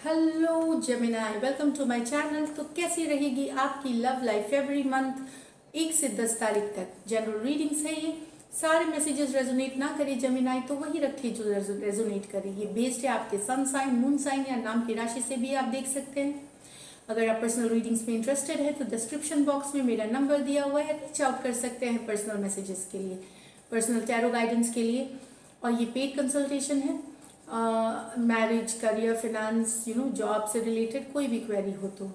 Hello Gemini, welcome to my channel. तो कैसी रहेगी आपकी लव लाइफ एवरी मंथ 1 से 10 तारीख तक? जनरल रीडिंग्स है ये। सारे मैसेजेस रेजोनेट ना करे जेमिनाई तो वही रखे जो रेजोनेट करे। ये बेस्ड है आपके सन साइन, मून साइन या नाम की राशि से भी आप देख सकते हैं। अगर आप पर्सनल रीडिंग्स में इंटरेस्टेड है तो डिस्क्रिप्शन बॉक्स में मेरा नंबर दिया हुआ है, रीच आउट कर सकते हैं पर्सनल मैसेजेस के लिए, पर्सनल टैरो गाइडेंस के लिए। और ये पेड कंसल्टेशन है। मैरिज, करियर, फाइनेंस, जॉब से रिलेटेड कोई भी क्वेरी हो तो।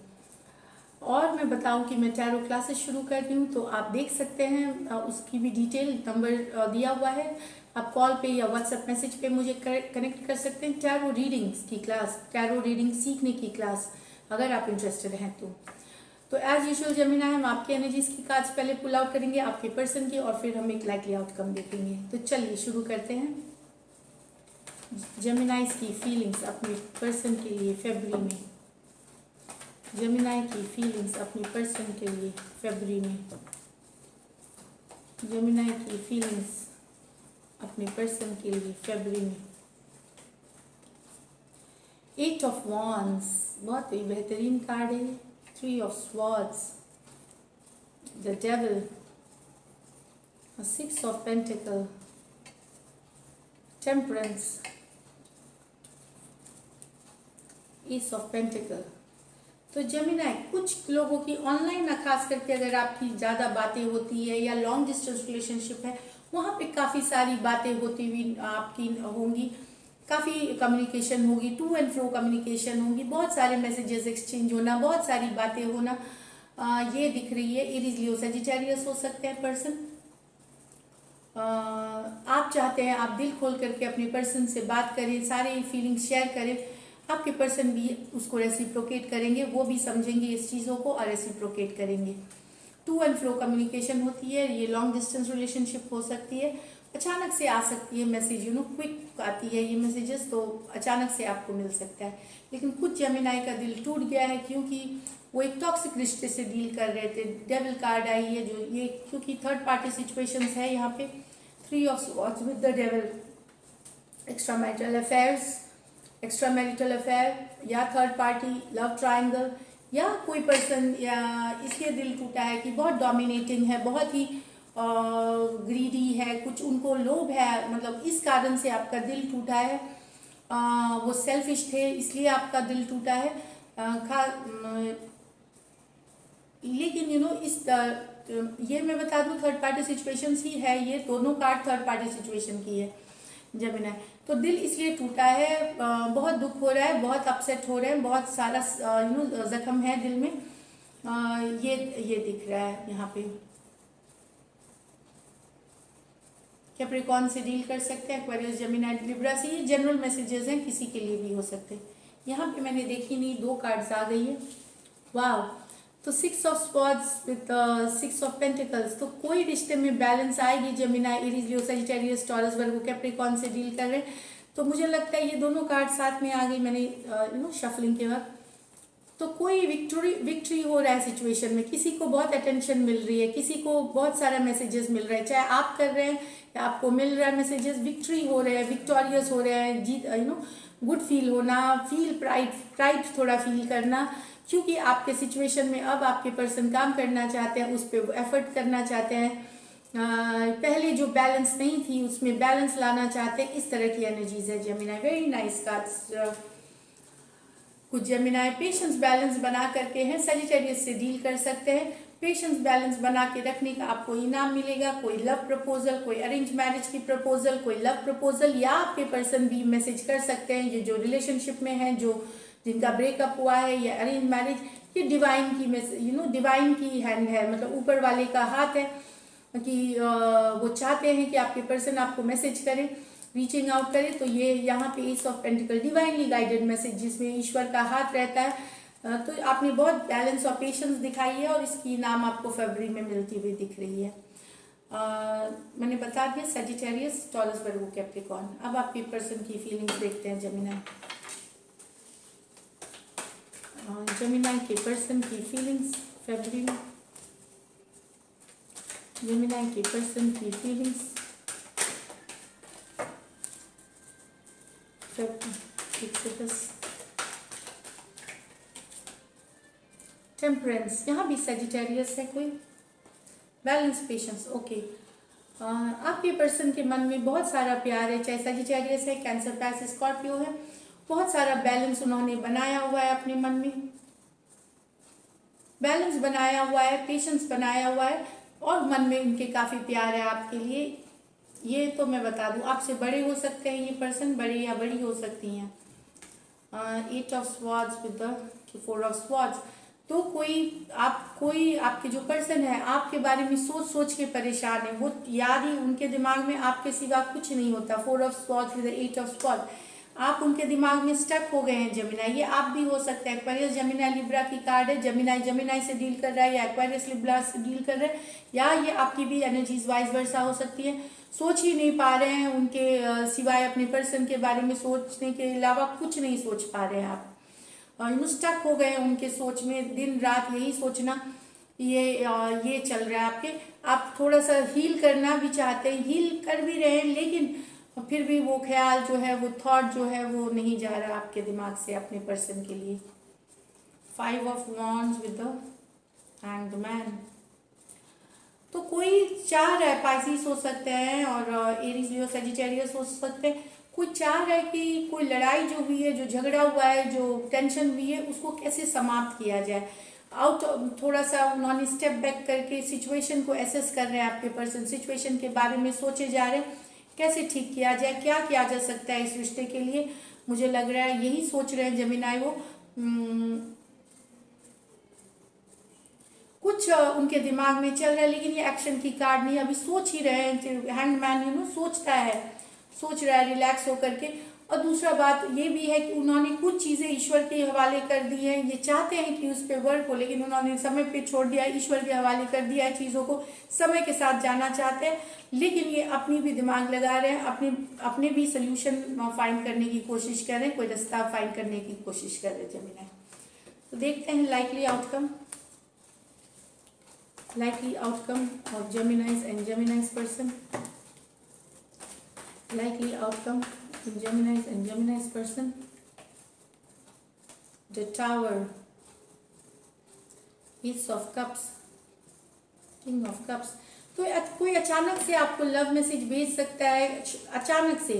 और मैं बताऊं कि मैं टैरो क्लासेस शुरू कर रही हूँ तो आप देख सकते हैं, उसकी भी डिटेल नंबर दिया हुआ है। आप कॉल पे या व्हाट्सएप मैसेज पे मुझे कनेक्ट कर सकते हैं। टैरो रीडिंग्स की क्लास, टैरो रीडिंग सीखने की क्लास, अगर आप इंटरेस्टेड हैं तो एज यूजुअल जेमिना, हम आपके एनर्जीज की कार्ड्स पहले पुल आउट करेंगे, आपके पर्सन की, और फिर हम एक लाइकली आउटकम देखेंगे। तो चलिए शुरू करते हैं। जेमिनाइज की फीलिंग्स अपने पर्सन के लिए फरवरी में। जेमिनाई की फीलिंग्स अपने पर्सन के लिए फरवरी में। जेमिनाई की फीलिंग्स अपने पर्सन के लिए फरवरी में। 8 ऑफ वॉन्ड्स बहुत ही बेहतरीन कार्ड है। 3 of swords, the devil, 6 of pentacle, temperance, S of pentacle. तो जेमिनाई, कुछ लोगों की ऑनलाइन ना, खास करके अगर आपकी ज़्यादा बातें होती है या लॉन्ग डिस्टेंस रिलेशनशिप है, वहाँ पे काफ़ी सारी बातें होती हुई आपकी होंगी, काफ़ी कम्युनिकेशन होगी, टू एंड फ्रो कम्युनिकेशन होगी, बहुत सारे मैसेजेस एक्सचेंज होना, बहुत सारी बातें होना, ये दिख रही है। एरीज, लियो, सजिटेरियस हो सकते हैं पर्सन। आप चाहते हैं आप दिल खोल करके अपने पर्सन से बात करें, सारे फीलिंग्स शेयर करें, आपके पर्सन भी उसको रेसिप्रोकेट करेंगे, वो भी समझेंगे इस चीज़ों को और रेसिप्रोकेट करेंगे। टू एंड फ्लो कम्युनिकेशन होती है। ये लॉन्ग डिस्टेंस रिलेशनशिप हो सकती है, अचानक से आ सकती है मैसेज, क्विक आती है ये मैसेजेस, तो अचानक से आपको मिल सकता है। लेकिन कुछ जेमिनाई का दिल टूट गया है, क्योंकि वो एक टॉक्सिक रिश्ते से डील कर रहे थे। डेविल कार्ड आई है, जो ये क्योंकि थर्ड पार्टी सिचुएशंस है यहाँ पे। 3 of swords with the devil, extra marital affairs, extra marital affair या थर्ड पार्टी लव ट्रायंगल, या कोई पर्सन या इसलिए दिल टूटा है कि बहुत डोमिनेटिंग है, बहुत ही ग्रीडी है, कुछ उनको लोभ है, मतलब इस कारण से आपका दिल टूटा है। वो सेल्फिश थे इसलिए आपका दिल टूटा है। लेकिन ये मैं बता दूं, थर्ड पार्टी सिचुएशंस ही है, ये दोनों कार्ड थर्ड पार्टी सिचुएशन की है जेमिनाई। तो दिल इसलिए टूटा है, बहुत दुख हो रहा है, बहुत अपसेट हो रहे हैं, बहुत सारा जख्म है दिल में। ये दिख रहा है यहाँ पे। कैप्रिकॉर्न से डील कर सकते हैं, एक्वेरियस, जेमिनाई, लिब्रा से। ये जनरल मैसेजेस हैं, किसी के लिए भी हो सकते हैं। यहाँ पे मैंने देखी नहीं, 2 कार्ड्स आ गई है। वाह! तो 6 of swords with 6 of pentacles. तो कोई रिश्ते में बैलेंस आएगी जेमिनाई, एरीज, लियो, सजिटेरियस, टॉरस, वर्गो, कैप्रिकॉर्न से डील कर रहे हैं। तो मुझे लगता है ये दोनों कार्ड साथ में आ गई मैंने शफलिंग के वक्त। तो कोई विक्ट्री हो रहा है सिचुएशन में, किसी को बहुत अटेंशन मिल रही है, किसी को बहुत सारा मैसेजेस मिल रहा है, चाहे आप कर रहे हैं या आपको मिल रहा है मैसेजेस, विक्ट्री हो रहे हैं, विक्टोरियस हो रहे हैं, जीत, गुड फील होना, फील प्राइड थोड़ा फील करना, क्योंकि आपके सिचुएशन में अब आपके पर्सन काम करना चाहते हैं, उस पर एफर्ट करना चाहते हैं। पहले जो बैलेंस नहीं थी उसमें बैलेंस लाना चाहते हैं, इस तरह की एनर्जीज है जेमिनाई। Very nice cards. कुछ जेमिनाई पेशेंस बैलेंस बना करके हैं, सजिटेरियस से डील कर सकते हैं। पेशेंस बैलेंस बना के रखने का आपको इनाम मिलेगा, कोई लव प्रपोजल, कोई अरेंज मैरिज की प्रपोजल, कोई लव प्रपोजल, या आपके पर्सन भी मैसेज कर सकते हैं, ये जो रिलेशनशिप में है, जो जिनका ब्रेकअप हुआ है या अरेंज मैरिज, ये डिवाइन की डिवाइन की हैंड है, मतलब ऊपर वाले का हाथ है कि वो चाहते हैं कि आपके पर्सन आपको मैसेज करें, रीचिंग आउट करे। तो ये यहाँ पे S of pentacle, divinely guided message, जिसमें ईश्वर का हाथ रहता है। तो आपने बहुत बैलेंस और पेशेंस दिखाई है, और इसकी नाम आपको फरवरी में मिलती हुई दिख रही है। मैंने बता दिया सजिटेरियस, टॉरस, वर्गो, कैप्रिकॉर्न। अब आपके पर्सन की फीलिंग्स देखते हैं जेमिनाई। जेमिनाई के पर्सन की फीलिंग्स फरवरी में। जेमिनाई के पर्सन की फीलिंग्स 1 से 10। टेम्परेंस, यहाँ भी सजिटेरियस है कोई, बैलेंस, पेशेंस, ओके। आपके पर्सन के मन में बहुत सारा प्यार है, चाहे सजिटेरियस है, कैंसर, पैस, स्कॉर्पियो है, बहुत सारा बैलेंस उन्होंने बनाया हुआ है अपने मन में, बैलेंस बनाया हुआ है, पेशेंस बनाया हुआ है, और मन में उनके काफ़ी प्यार है आपके लिए। ये तो मैं बता दूं, आपसे बड़े हो सकते हैं ये पर्सन, बड़े या बड़ी हो सकती हैं। 8 of swords with the 4 of swords. तो कोई आपके जो पर्सन है आपके बारे में सोच सोच के परेशान है, वो याद ही उनके दिमाग में आपके सिवा कुछ नहीं होता। 4 of swords with 8 of swords, आप उनके दिमाग में स्टक हो गए हैं जेमिनाई। ये आप भी हो सकते हैं। एक्वेरियस जेमिनाई लिब्रा की कार्ड है। जेमिनाई से डील कर रहा है, या एक्वेरियस लिब्रा से डील कर रहा है, या ये आपकी भी एनर्जीज वाइस वर्सा हो सकती है। सोच ही नहीं पा रहे हैं उनके सिवाय, अपने पर्सन के बारे में सोचने के अलावा कुछ नहीं सोच पा रहे हैं आप, और स्टक हो गए उनके सोच में, दिन रात यही सोचना, ये चल रहा है आपके। आप थोड़ा सा हील करना भी चाहते हैं, हील कर भी रहे हैं, लेकिन फिर भी वो ख्याल जो है, वो थॉट जो है, वो नहीं जा रहा आपके दिमाग से अपने पर्सन के लिए। 5 of wands with the hanged man. तो कोई चाह रहा है, पाइसिस हो सकते हैं और एरीज, लियो, सजिटेरियस हो सकते हैं, कोई चाह रहा है कि कोई लड़ाई जो हुई है, जो झगड़ा हुआ है, जो टेंशन हुई है, उसको कैसे समाप्त किया जाए। थोड़ा सा उन्होंने स्टेप बैक करके सिचुएशन को एसेस कर रहे हैं आपके पर्सन, सिचुएशन के बारे में सोचे जा रहे हैं, कैसे ठीक किया जाए, क्या किया जा सकता है इस रिश्ते के लिए। मुझे लग रहा है यही सोच रहे हैं जेमिनाई वो। कुछ उनके दिमाग में चल रहा है, लेकिन ये एक्शन की कार्ड नहीं, अभी सोच ही रहे हैं। हैंगमैन सोचता है, सोच रहा है रिलैक्स होकर के। और दूसरा बात ये भी है कि उन्होंने कुछ चीज़ें ईश्वर के हवाले कर दी हैं। ये चाहते हैं कि उस पर वर्क हो, लेकिन उन्होंने समय पे छोड़ दिया, ईश्वर के हवाले कर दिया है चीज़ों को, समय के साथ जाना चाहते हैं, लेकिन ये अपनी भी दिमाग लगा रहे हैं, अपने भी सोल्यूशन फाइंड करने की कोशिश कर रहे हैं, कोई रास्ता फाइंड करने की कोशिश कर रहे हैं जेमिनी। तो देखते हैं likely outcome of Geminis and Geminis person. Likely outcome in Geminis and Geminis person. The Tower, Ace of Cups, King of Cups. तो कोई अचानक से आपको लव मैसेज भेज सकता है, अचानक से,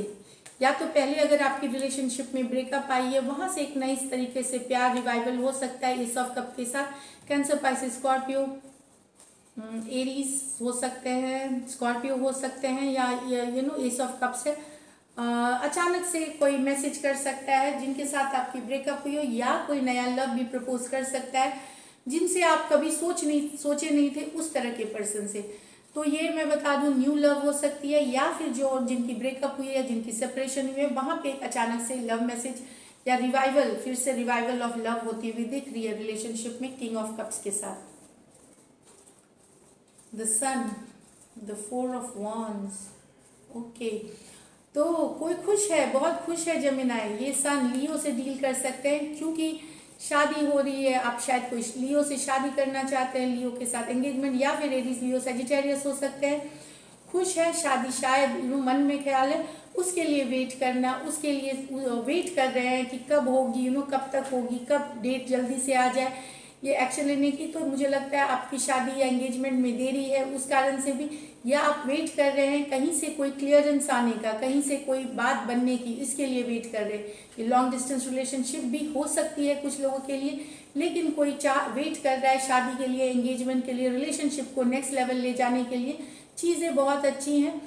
या तो पहले अगर आपकी रिलेशनशिप में ब्रेकअप आई है, वहां से एक नई तरीके से प्यार रिवाइवल हो सकता है एस ऑफ कप के साथ। कैंसर, पाइसेस, स्कॉर्पियो, एरीज हो सकते हैं, स्कॉर्पियो हो सकते हैं, या एस ऑफ कप्स है। अचानक से कोई मैसेज कर सकता है जिनके साथ आपकी ब्रेकअप हुई हो, या कोई नया लव भी प्रपोज कर सकता है जिनसे आप कभी सोचे नहीं थे, उस तरह के पर्सन से। तो ये मैं बता दूं, न्यू लव हो सकती है, या फिर जो जिनकी ब्रेकअप हुई है, जिनकी सेपरेशन हुई है, वहां पे एक अचानक से लव मैसेज या रिवाइवल, फिर से रिवाइवल ऑफ लव होती हुई दिख रही है रिलेशनशिप में किंग ऑफ कप्स के साथ। The sun, the 4 of wands, okay. तो कोई खुश है, बहुत खुश है जेमिनाई। ये सन लियो से डील कर सकते हैं, क्योंकि शादी हो रही है, आप शायद कोई लियो से शादी करना चाहते हैं, लियो के साथ एंगेजमेंट, या फिर एरीज, लियो, सजिटेरियस हो सकते हैं। खुश है, शादी शायद मन में ख्याल है, उसके लिए वेट करना, उसके लिए वेट कर रहे हैं कि कब होगी, कब तक होगी, कब डेट जल्दी से आ जाए ये एक्शन लेने की। तो मुझे लगता है आपकी शादी या एंगेजमेंट में देरी है उस कारण से भी, या आप वेट कर रहे हैं कहीं से कोई क्लियरेंस आने का, कहीं से कोई बात बनने की, इसके लिए वेट कर रहे हैं। ये लॉन्ग डिस्टेंस रिलेशनशिप भी हो सकती है कुछ लोगों के लिए, लेकिन कोई वेट कर रहा है शादी के लिए, एंगेजमेंट के लिए, रिलेशनशिप को नेक्स्ट लेवल ले जाने के लिए। चीज़ें बहुत अच्छी हैं।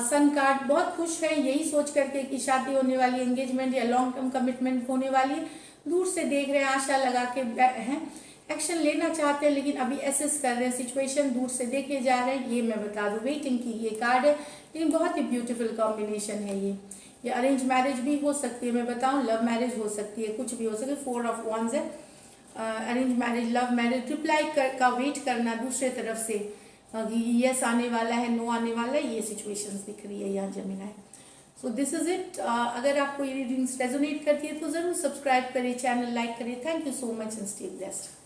सन कार्ड बहुत खुश है, यही सोच करके कि शादी होने वाली, एंगेजमेंट या लॉन्ग टर्म कमिटमेंट होने वाली है। दूर से देख रहे हैं, आशा लगा के हैं, एक्शन लेना चाहते हैं, लेकिन अभी एसेस कर रहे हैं सिचुएशन, दूर से देखे जा रहे हैं। ये मैं बता दूं, वेटिंग की ये कार्ड है, लेकिन बहुत ही ब्यूटीफुल कॉम्बिनेशन है ये अरेंज मैरिज भी हो सकती है, मैं बताऊं, लव मैरिज हो सकती है, कुछ भी हो सकती है। 4 ऑफ वॉन्ड्स है, arrange marriage, love marriage, reply का वेट करना दूसरे तरफ से, यस आने वाला है, नो आने वाला है, ये सिचुएशंस दिख रही है यहाँ Gemini. So this is it. अगर आपको ये रीडिंग्स रेजोनेट करती है तो ज़रूर सब्सक्राइब करें, चैनल लाइक करें। Thank you so much and stay blessed.